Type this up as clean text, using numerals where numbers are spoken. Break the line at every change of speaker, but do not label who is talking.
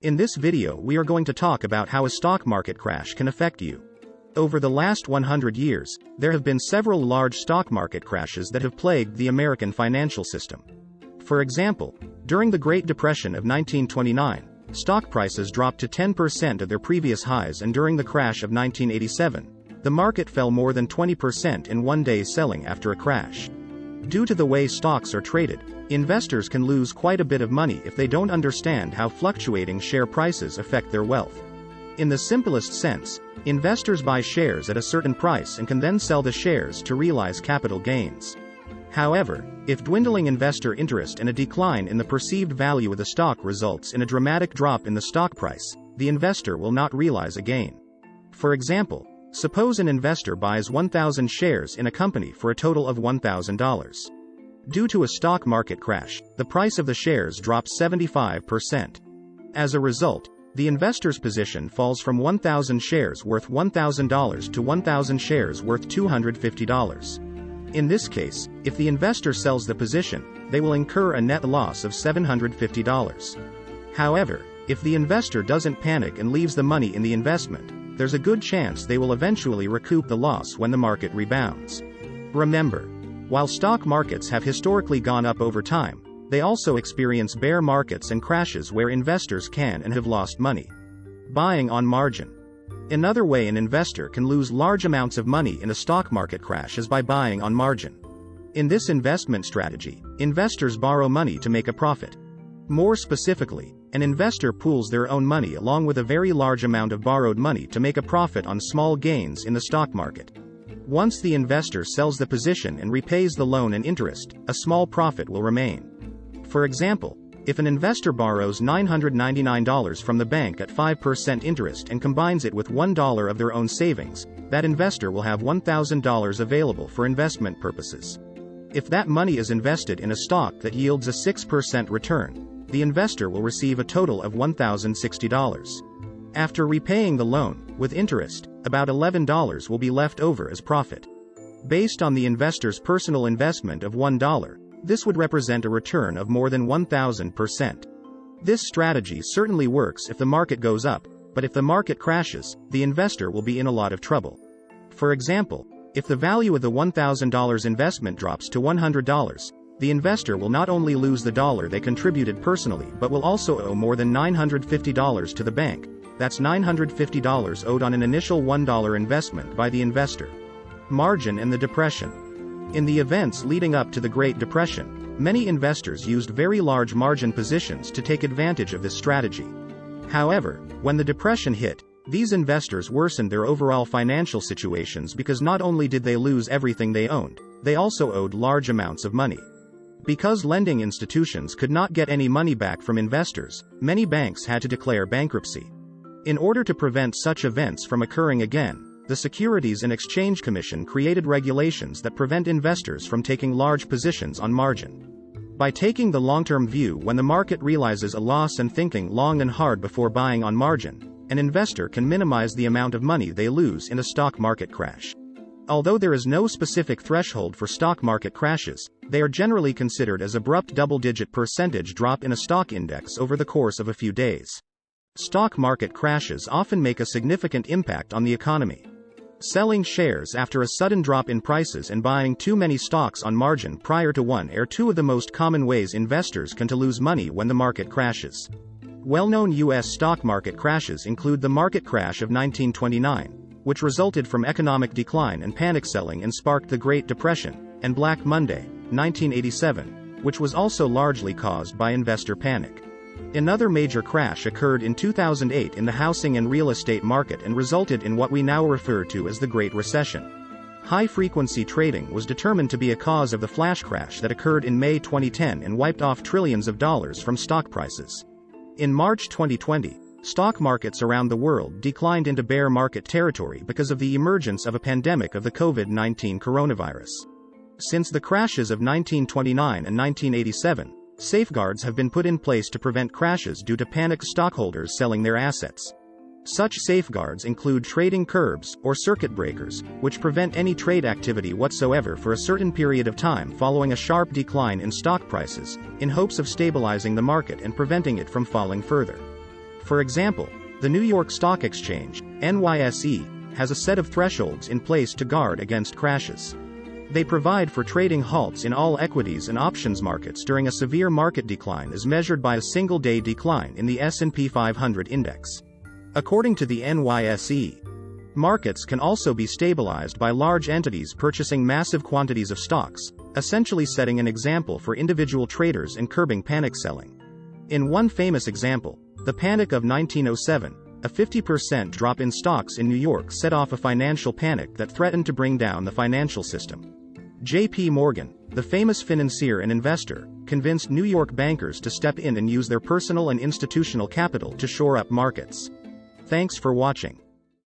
In this video we are going to talk about how a stock market crash can affect you. Over the last 100 years, there have been several large stock market crashes that have plagued the American financial system. For example, during the Great Depression of 1929, stock prices dropped to 10% of their previous highs, and during the crash of 1987, the market fell more than 20% in one day's selling after a crash. Due to the way stocks are traded, investors can lose quite a bit of money if they don't understand how fluctuating share prices affect their wealth. In the simplest sense, investors buy shares at a certain price and can then sell the shares to realize capital gains. However, if dwindling investor interest and a decline in the perceived value of the stock results in a dramatic drop in the stock price, the investor will not realize a gain. For example, suppose an investor buys 1,000 shares in a company for a total of $1,000. Due to a stock market crash, the price of the shares drops 75%. As a result, the investor's position falls from 1,000 shares worth $1,000 to 1,000 shares worth $250. In this case, if the investor sells the position, they will incur a net loss of $750. However, if the investor doesn't panic and leaves the money in the investment, there's a good chance they will eventually recoup the loss when the market rebounds. Remember, while stock markets have historically gone up over time, they also experience bear markets and crashes where investors can and have lost money. Buying on margin. Another way an investor can lose large amounts of money in a stock market crash is by buying on margin. In this investment strategy, investors borrow money to make a profit. More specifically, an investor pools their own money along with a very large amount of borrowed money to make a profit on small gains in the stock market. Once the investor sells the position and repays the loan and interest, a small profit will remain. For example, if an investor borrows $999 from the bank at 5% interest and combines it with $1 of their own savings, that investor will have $1,000 available for investment purposes. If that money is invested in a stock that yields a 6% return, the investor will receive a total of $1,060. After repaying the loan, with interest, about $11 will be left over as profit. Based on the investor's personal investment of $1, this would represent a return of more than 1,000%. This strategy certainly works if the market goes up, but if the market crashes, the investor will be in a lot of trouble. For example, if the value of the $1,000 investment drops to $100, the investor will not only lose the dollar they contributed personally but will also owe more than $950 to the bank. That's $950 owed on an initial $1 investment by the investor. Margin and the Depression. In the events leading up to the Great Depression, many investors used very large margin positions to take advantage of this strategy. However, when the Depression hit, these investors worsened their overall financial situations because not only did they lose everything they owned, they also owed large amounts of money. Because lending institutions could not get any money back from investors, many banks had to declare bankruptcy. In order to prevent such events from occurring again, the Securities and Exchange Commission created regulations that prevent investors from taking large positions on margin. By taking the long-term view when the market realizes a loss and thinking long and hard before buying on margin, an investor can minimize the amount of money they lose in a stock market crash. Although there is no specific threshold for stock market crashes, they are generally considered as abrupt double-digit percentage drop in a stock index over the course of a few days. Stock market crashes often make a significant impact on the economy. Selling shares after a sudden drop in prices and buying too many stocks on margin prior to one are two of the most common ways investors can lose money when the market crashes. Well-known U.S. stock market crashes include the market crash of 1929, which resulted from economic decline and panic selling and sparked the Great Depression, and Black Monday, 1987, which was also largely caused by investor panic. Another major crash occurred in 2008 in the housing and real estate market and resulted in what we now refer to as the Great Recession. High-frequency trading was determined to be a cause of the flash crash that occurred in May 2010 and wiped off trillions of dollars from stock prices. In March 2020, stock markets around the world declined into bear market territory because of the emergence of a pandemic of the COVID-19 coronavirus. Since the crashes of 1929 and 1987, safeguards have been put in place to prevent crashes due to panicked stockholders selling their assets. Such safeguards include trading curbs, or circuit breakers, which prevent any trade activity whatsoever for a certain period of time following a sharp decline in stock prices, in hopes of stabilizing the market and preventing it from falling further. For example, the New York Stock Exchange, NYSE, has a set of thresholds in place to guard against crashes. They provide for trading halts in all equities and options markets during a severe market decline as measured by a single-day decline in the S&P 500 index. According to the NYSE, markets can also be stabilized by large entities purchasing massive quantities of stocks, essentially setting an example for individual traders and curbing panic selling. In one famous example, the Panic of 1907, a 50% drop in stocks in New York set off a financial panic that threatened to bring down the financial system. J.P. Morgan, the famous financier and investor, convinced New York bankers to step in and use their personal and institutional capital to shore up markets. Thanks for watching.